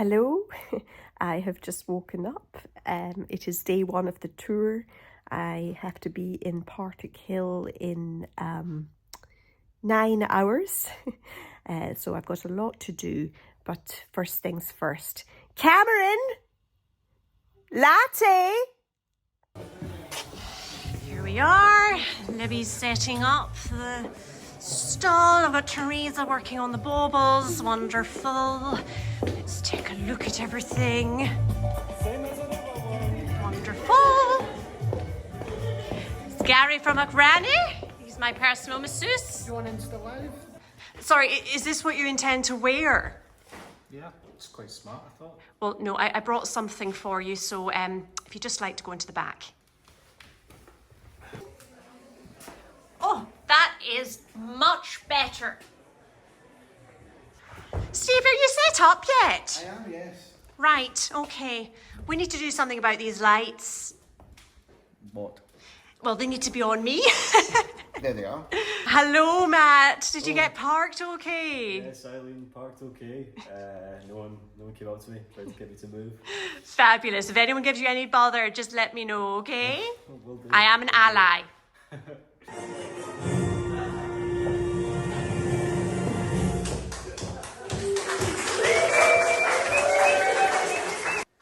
Hello, I have just woken up. It is day one of the tour. I have to be in Partickhill in 9 hours. So I've got a lot to do, but first things first. Cameron! Latte! Here we are. Libby's setting up the stall. I've got Teresa working on the baubles. Wonderful. Let's take a look at everything. Wonderful. It's Gary from McRanny. He's my personal masseuse. You want Insta Live? Sorry, is this what you intend to wear? Yeah, it's quite smart, I thought. Well, no, I brought something for you, so if you'd just like to go into the back. Oh, that is much better. Steve, are you set up yet? I am, yes. Right, okay. We need to do something about these lights. What? Well, they need to be on me. There they are. Hello, Matt. Did you get parked okay? Yes, Aileen parked okay. No one came up to me, tried to get me to move. Fabulous. If anyone gives you any bother, just let me know, okay? Will do. I am an ally.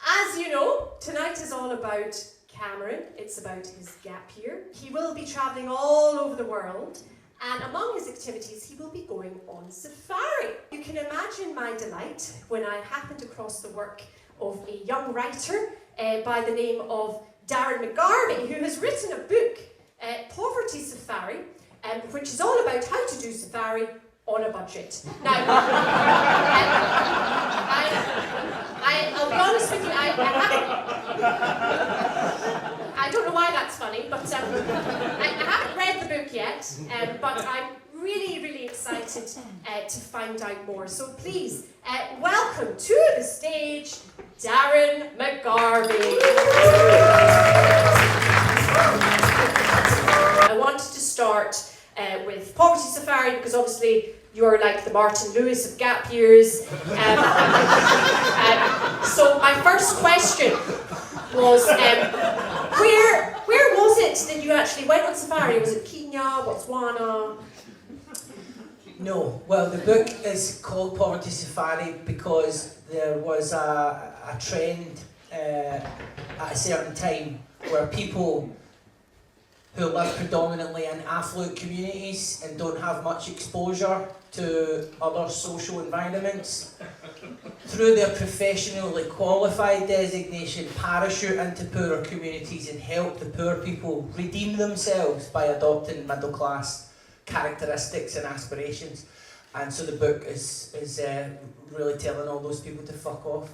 As you know, tonight is all about Cameron. It's about his gap year. He will be travelling all over the world, and among his activities, he will be going on safari. You can imagine my delight when I happened across the work of a young writer by the name of Darren McGarvey, who has written a book, Poverty Safari, which is all about how to do safari on a budget. Now, I'll be honest with you, I don't know why that's funny, but I haven't read the book yet, but I'm really, really excited to find out more. So please, welcome to the stage, Darren McGarvey. I wanted to start with Poverty Safari because obviously you're like the Martin Lewis of gap years. So my first question was, where was it that you actually went on safari? Was it Kenya, Botswana? No, well, the book is called Poverty Safari because there was a trend at a certain time where people who live predominantly in affluent communities and don't have much exposure to other social environments, through their professionally qualified designation, parachute into poorer communities and help the poor people redeem themselves by adopting middle class characteristics and aspirations. And so the book is really telling all those people to fuck off.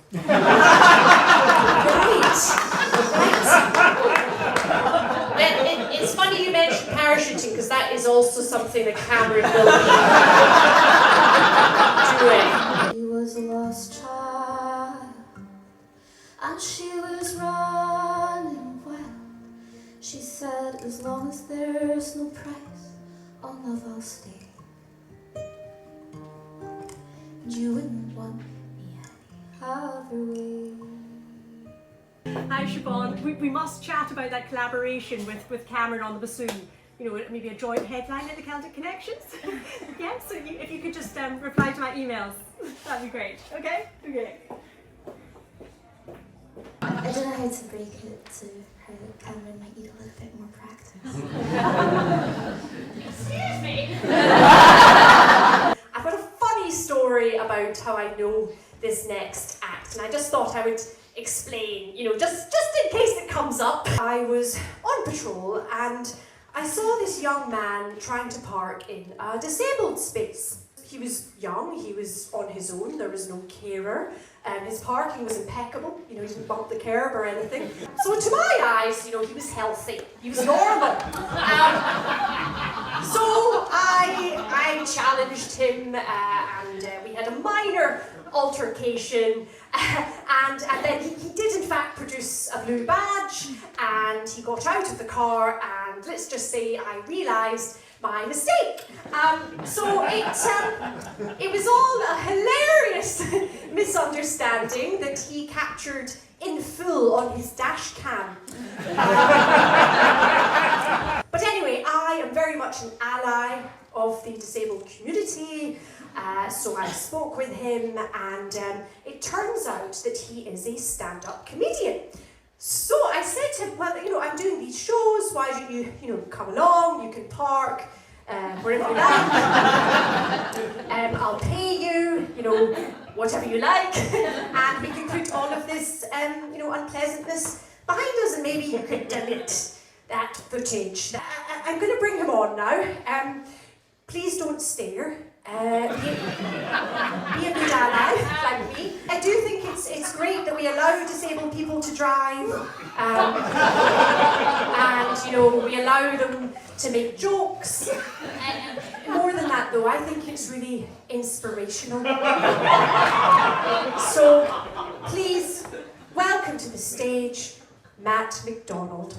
It's funny you mentioned parachuting because that is also something that Cameron will be doing. She was a lost child and she was running wild. She said, as long as there's no price on love, I'll stay. And you wouldn't want me any other way. Hi Siobhan, we must chat about that collaboration with Cameron on the bassoon. You know, maybe a joint headline in the Celtic Connections. Yeah, so if you could just reply to my emails, that'd be great. Okay? Okay. I don't know how to break it to her. Cameron might need a little bit more practice. Excuse me. I've got a funny story about how I know this next act, and I just thought I would explain, you know, just in case it comes up. I was on patrol and I saw this young man trying to park in a disabled space. He was young, he was on his own, there was no carer, his parking was impeccable, you know, he didn't bump the curb or anything. So to my eyes, you know, he was healthy, he was normal. So I challenged him and we had a minor altercation and then he did in fact produce a blue badge and he got out of the car and let's just say I realised My mistake. It was all a hilarious misunderstanding that he captured in full on his dash cam. But anyway, I am very much an ally of the disabled community, so I spoke with him, and it turns out that he is a stand-up comedian. So I said to him, well, I'm doing these shows, why don't you, come along, you can park wherever you like, I'll pay you, whatever you like, and we can put all of this, unpleasantness behind us, and maybe you could delete that footage. I'm going to bring him on now. Please don't stare. Be a good ally, like me. I do think it's great that we allow disabled people to drive, and we allow them to make jokes. More than that, though, I think it's really inspirational. So, please welcome to the stage, Matt McDonald.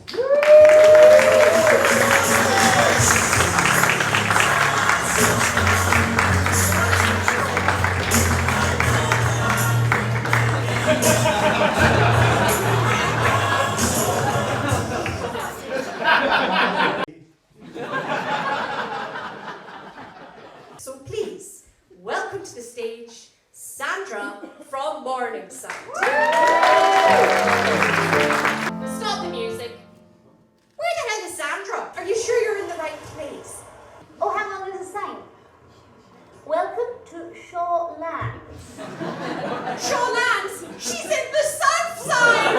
So please, welcome to the stage, Sandra from Morningside. Stop the music. Where the hell is Sandra? Are you sure you're in the right place? Oh, hang on, there's a sign. Welcome to Shawlands. Shawlands! She's in the south side!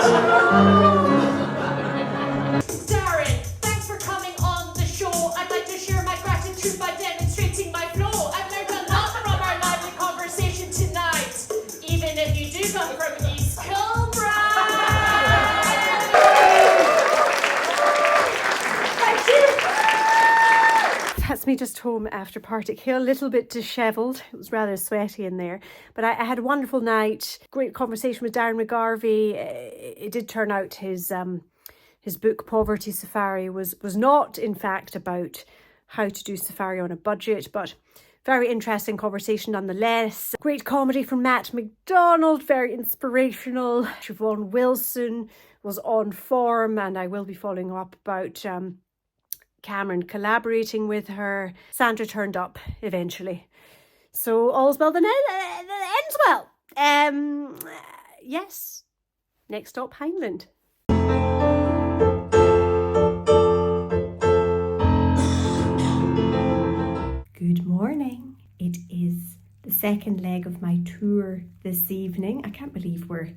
Darren, thanks for coming on the show. I'd like to share my gratitude by demonstrating my flow. I've learned a lot from our lively conversation tonight, even if you do come from East Kilbride. Thank you! That's me just home after Partickhill, a little bit dishevelled. It was rather sweaty in there. But I had a wonderful night, great conversation with Darren McGarvey. It did turn out his book, Poverty Safari, was not, in fact, about how to do safari on a budget, but very interesting conversation nonetheless. Great comedy from Matt McDonald, very inspirational. Siobhan Wilson was on form, and I will be following up about Cameron collaborating with her. Sandra turned up eventually. So all's well that ends well. Yes. Next stop, Hyndland. Good morning. It is the second leg of my tour this evening. I can't believe we're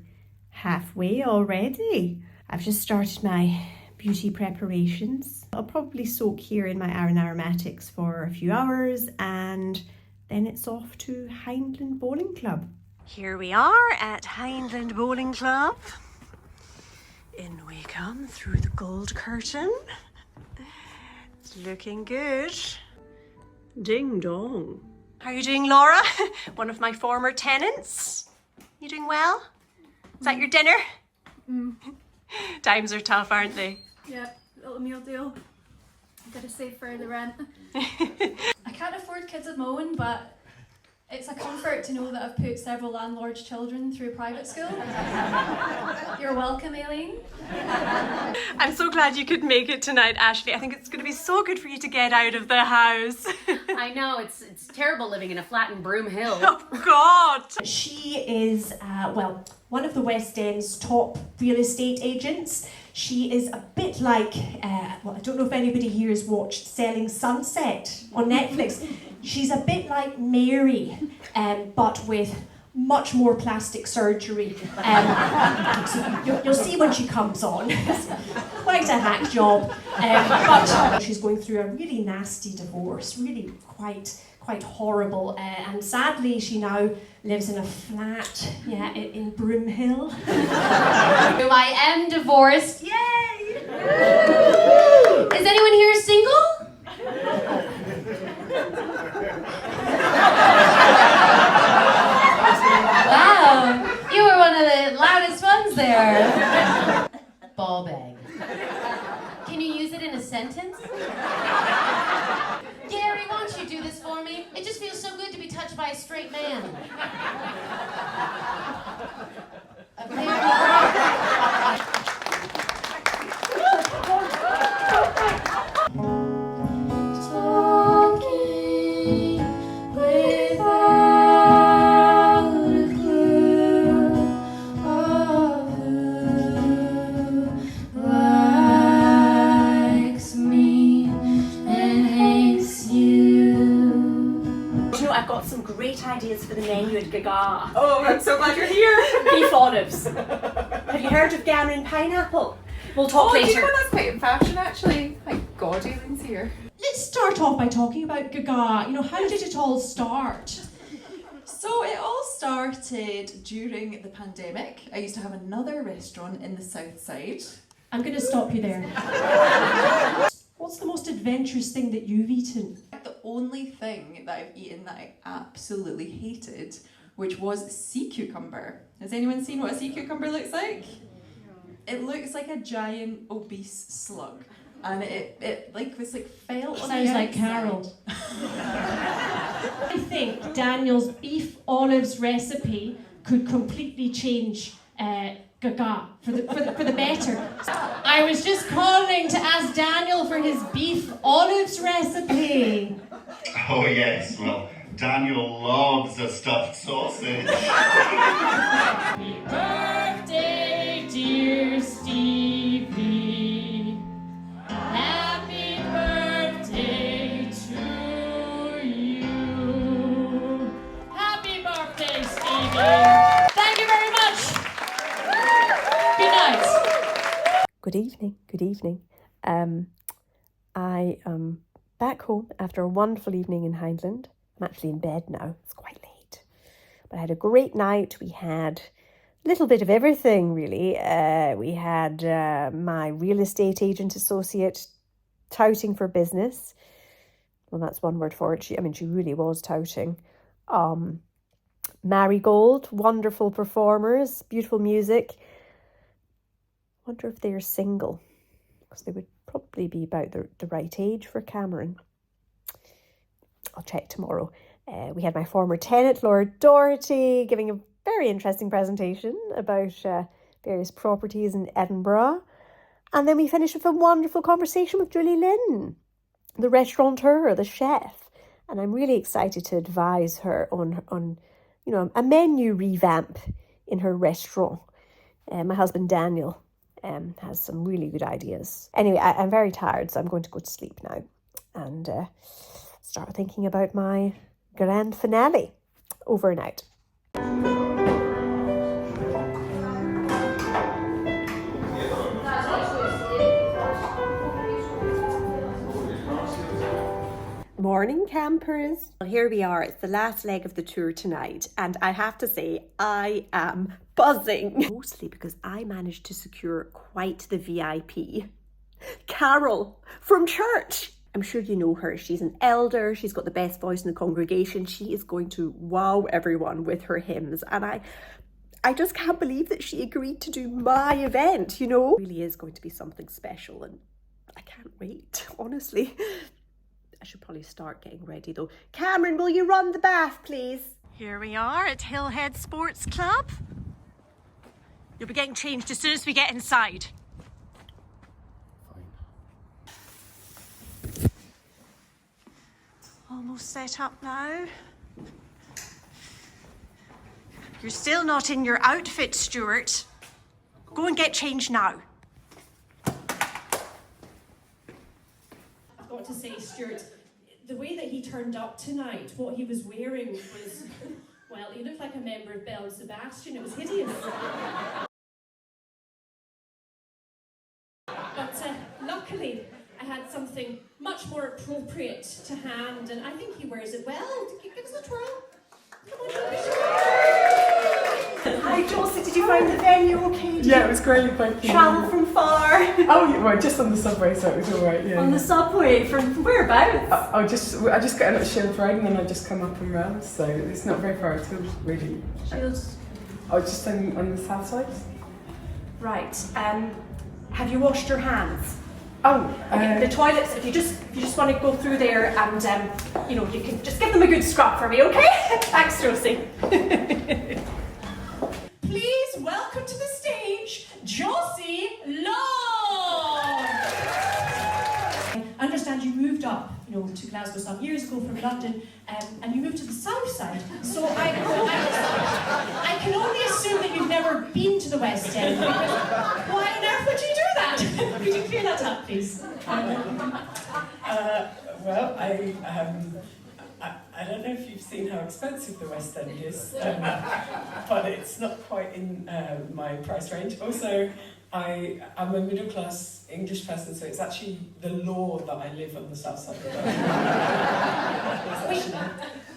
halfway already. I've just started my beauty preparations. I'll probably soak here in my Aran Aromatics for a few hours, and then it's off to Hyndland Bowling Club. Here we are at Hyndland Bowling Club. In we come through the gold curtain. It's looking good. Ding dong. How are you doing, Laura? One of my former tenants. You doing well? Is that your dinner? Times are tough, aren't they? Yeah, little meal deal. Gotta save for the rent. I can't afford kids at my own, but it's a comfort to know that I've put several landlords' children through private school. You're welcome, Aileen. I'm so glad you could make it tonight, Ashley. I think it's going to be so good for you to get out of the house. I know, it's terrible living in a flat in Broomhill. Oh, God! She is, one of the West End's top real estate agents. She is a bit like, I don't know if anybody here has watched Selling Sunset on Netflix. She's a bit like Mary, but with much more plastic surgery. So you'll see when she comes on. It's quite a hack job. But she's going through a really nasty divorce, really quite horrible. And sadly, she now lives in a flat, in Broomhill. I am divorced. Yay! Is anyone here single? Wow, you were one of the loudest ones there. Ball bag. Can you use it in a sentence? Gary, won't you do this for me? It just feels so good to be touched by a straight man. Talking without a clue of who likes me and hates you. Do you know, I've got some great ideas for the menu at Gaga. Oh, I'm so glad you're here. Beef olives. Have you heard of gammon pineapple? We'll talk later. Do you know that's quite in fashion actually? Thank God Aileen's here. Let's start off by talking about Gaga. You know, how did it all start? So it all started during the pandemic. I used to have another restaurant in the south side. I'm going to stop you there. What's the most adventurous thing that you've eaten? The only thing that I've eaten that I absolutely hated, which was sea cucumber. Has anyone seen what a sea cucumber looks like? It looks like a giant obese slug. And it was felt on the Sounds like outside. Carol. I think Daniel's beef olives recipe could completely change Gaga for the better. I was just calling to ask Daniel for his beef olives recipe. Oh yes, well, Daniel loves a stuffed sausage. Happy birthday, dear Stevie. Happy birthday to you. Happy birthday, Stevie. Thank you very much. Good night. Good evening, good evening. I am back home after a wonderful evening in Hyndland. I'm actually in bed now, it's quite late. But I had a great night. We had a little bit of everything, really. We had my real estate agent associate touting for business. Well, that's one word for it. She really was touting. Marigold, wonderful performers, beautiful music. Wonder if they're single, because they would probably be about the right age for Cameron. I'll check tomorrow. We had my former tenant, Lord Doherty, giving a very interesting presentation about various properties in Edinburgh. And then we finished with a wonderful conversation with Julie Lynn, the restaurateur, the chef. And I'm really excited to advise her on a menu revamp in her restaurant. My husband Daniel has some really good ideas. Anyway, I'm very tired, so I'm going to go to sleep now and start thinking about my grand finale. Over and out. Morning, campers. Well, here we are. It's the last leg of the tour tonight, and I have to say I am buzzing. Mostly because I managed to secure quite the VIP. Carol from church. I'm sure you know her. She's an elder. She's got the best voice in the congregation. She is going to wow everyone with her hymns, and I just can't believe that she agreed to do my event, It really is going to be something special, and I can't wait, honestly. I should probably start getting ready though. Cameron, will you run the bath, please? Here we are at Hillhead Sports Club. You'll be getting changed as soon as we get inside. Fine. Almost set up now. You're still not in your outfit, Stuart. Go and get changed now. I've got to say, Stuart, the way that he turned up tonight, what he was wearing was, well, he looked like a member of Belle and Sebastian. It was hideous. But luckily, I had something much more appropriate to hand, and I think he wears it well. Give us a twirl. Come on, Hi, Josie. Did you find the venue okay? Yeah, it was great. Thank you. Travel from far. Oh, yeah, well, just on the subway, so it was all right. Yeah. On the subway from whereabouts? I just got in at Shield Road and then I just come up and round, so it's not very far at all, really. Shields. I was just on the south side. Right. Have you washed your hands? Oh, okay. The toilets. If you just want to go through there, and you know, you can just give them a good scrub for me, okay? Thanks, Josie. Please welcome to the stage, Josie Long. I understand you moved up, you know, to Glasgow some years ago from London, and you moved to the south side. So I can only assume that you've never been to the West End. Why on earth would you do that? Could you clear that up, please? Well, I don't know if you've seen how expensive the West End is, but it's not quite in my price range. Also, I'm a middle-class English person, so it's actually the law that I live on the south side of London.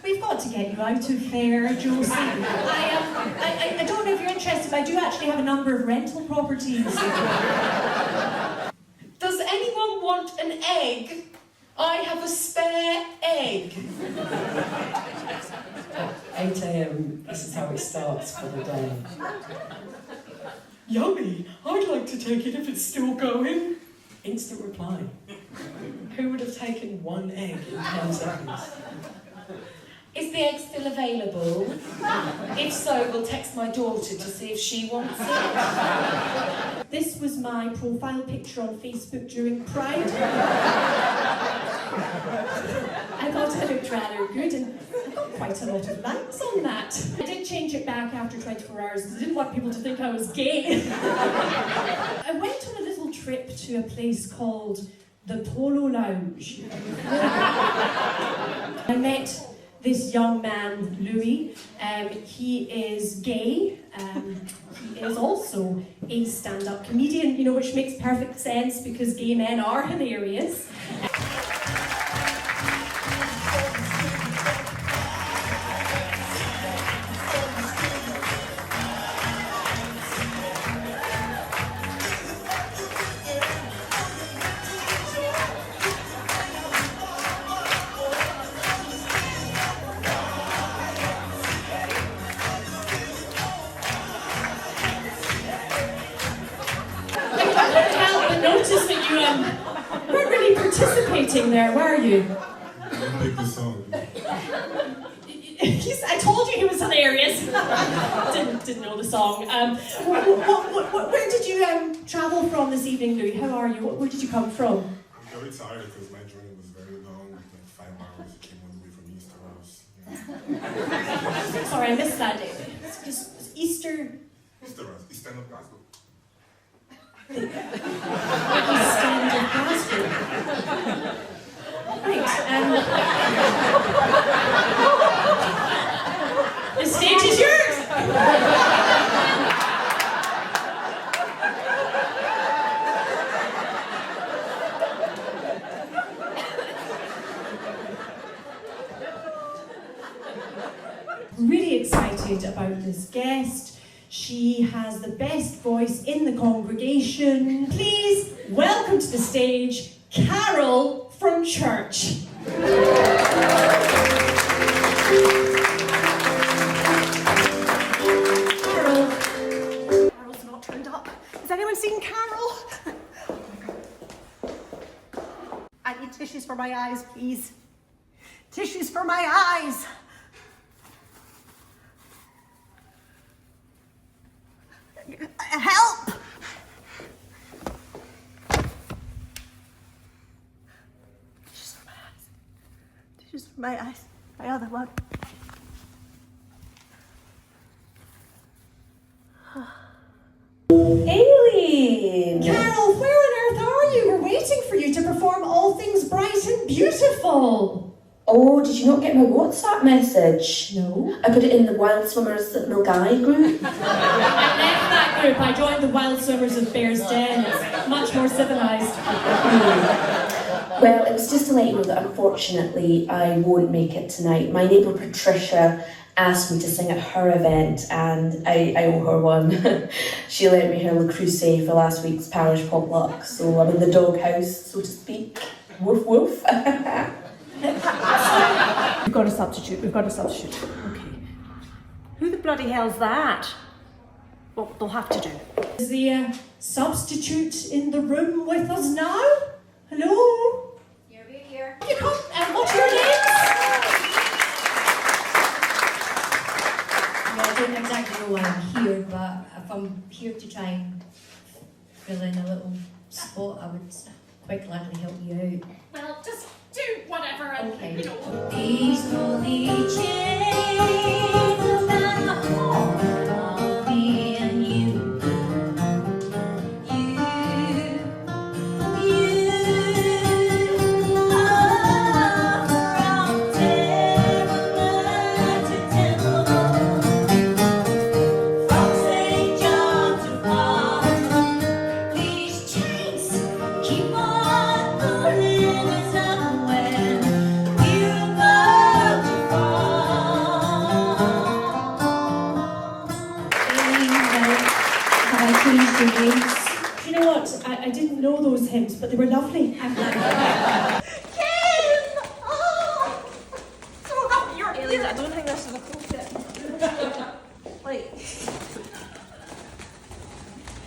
We've got to get you out of there, Josie. I don't know if you're interested, but I do actually have a number of rental properties. Does anyone want an egg? I have a spare egg. 8 a.m, this is how it starts for the day. Yummy, I'd like to take it if it's still going. Instant reply. Who would have taken one egg in 10 seconds? Is the egg still available? If so, we'll text my daughter to see if she wants it. This was my profile picture on Facebook during Pride. I thought I looked rather good, and I got quite a lot of likes on that. I did change it back after 24 hours because I didn't want people to think I was gay. I went on a little trip to a place called the Polo Lounge. I met this young man, Louis. He is gay. He is also a stand-up comedian, you know, which makes perfect sense because gay men are hilarious. Weren't really participating there, were you? I picked the song. I told you he was hilarious. didn't know the song. Where did you travel from this evening, Louis? How are you? Where did you come from? I'm very tired because my journey was very long, like 5 hours. It came all the way from East to West. Sorry, I missed that. It's Easter. Eastern of Glasgow. Right, the stage is yours! Really excited about this guest. She has the best voice in the congregation. Please welcome to the stage, Carol from church. Carol. Carol's not turned up. Has anyone seen Carol? I need tissues for my eyes, please. Tissues for my eyes. Help! Tissues for my eyes. Tissues for my eyes. My other one. Aileen! Carol, where on earth are you? We're waiting for you to perform All Things Bright and Beautiful. Oh, did you not get my WhatsApp message? No. I put it in the Wild Swimmers at Milgai group. I left that group. I joined the Wild Swimmers of Bear's Den. It's much more civilised. Well, it was just to let you know that unfortunately I won't make it tonight. My neighbour Patricia asked me to sing at her event and I owe her one. She lent me her Le Creuset for last week's parish potluck, so I'm in the doghouse, so to speak. Woof woof. We've got a substitute. Okay. Who the bloody hell's that? Well, they'll have to do. Is the substitute in the room with us now? Hello? You're here. You come, and what's your names? Yeah, I don't exactly know why I'm here, but if I'm here to try and fill in a little spot, I would quite gladly help you out. Well, just do whatever and, Okay. you know. These slowly change about the heart of me and you. Do you know what? I didn't know those hymns, but they were lovely. Kim! Oh! So happy you're Aileen, here. I don't think this is appropriate. Like,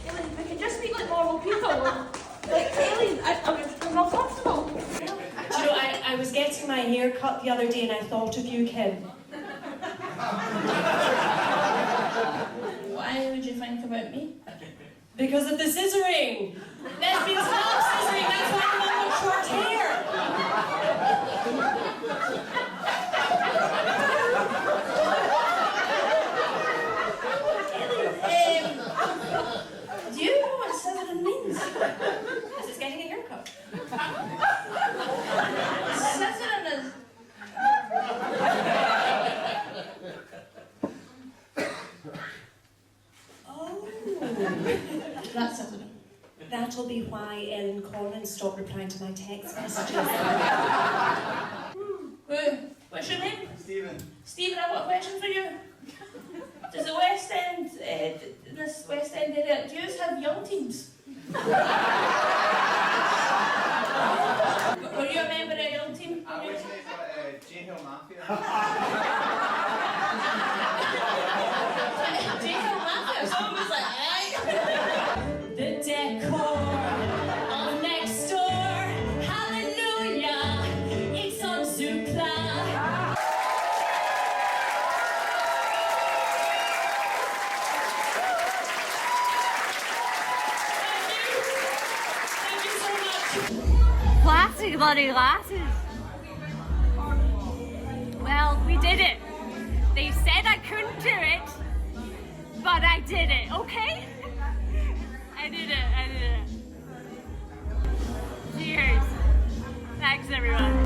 Aileen, we can just speak like normal people. Like, Aileen, I'm not comfortable. Do you know, I was getting my hair cut the other day and I thought of you, Kim. Why would you think about me? Because of the scissoring. Lesbians love scissoring, that's why I'm on with short hair. Do you know what scissoring means? Is it getting a haircut? Scissoring is... That's it. That'll be why Ellen Collins stopped replying to my text messages. What's your name? Stephen. Stephen, I've got a question for you. Does the West End, this West End area, do you have young teams? Were you a member of a young team? I was J-Hill Mafia. J-Hill Mafia? Someone was like, The decor of next door, hallelujah, it's on Zoopla. Thank you so much. Plastic bloody glasses. Well, we did it. They said I couldn't do it, but I did it, okay? I did it. Cheers. Thanks, everyone.